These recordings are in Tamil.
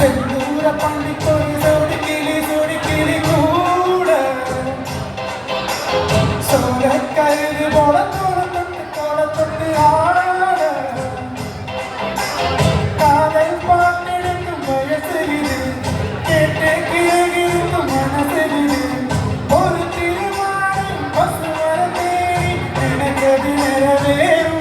செந்தூர பண்ணி போய் சோடி கிளி கூட சோழ கயிறு போல தோட தொட்டு ஆட காதல் பாட்டெடுக்கும் வயசெரிது கேட்டே கிழகிருக்கும் மனசெரிது ஒரு திருமாலும் பசுமர தேடி நினைக்கது நிறைவேறும்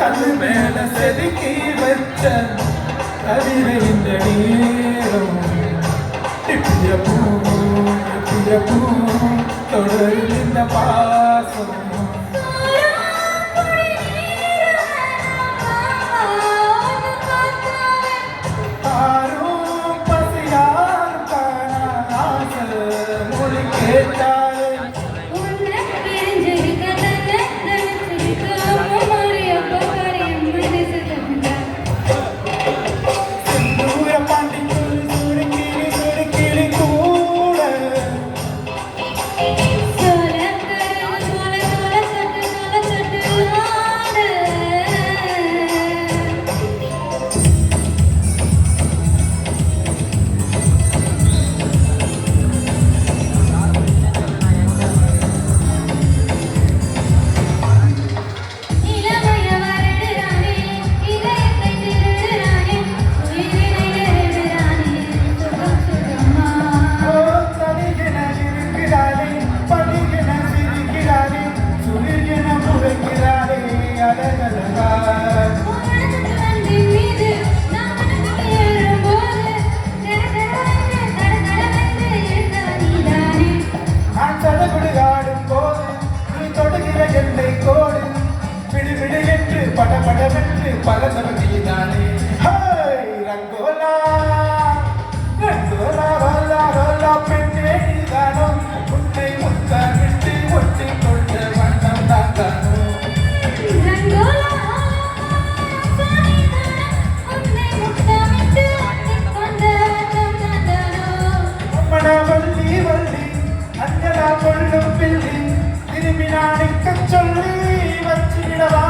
கண்ணு மேல செதுக்கி வச்ச கவிதை இந்த நீரும் இப்படிய பூ தொடரும் இந்த பாசம் ஆரும் பசியாரும் காண ஆசை மொழி கேட்டாலே படபடவென்று பல சபதியினானே ரங்கோலா ரங்கோலா ரோலா ரோலா பெண்ணே நீதானோ உன்னை முத்தமிட்டு ஒட்டி கொண்ட வண்ணம் தான் தானோ வள்ளி வள்ளி அஞ்சலா கொள்ளும் பிள்ளி திரும்பி நாணிக்க சொல்லி வச்சிடவா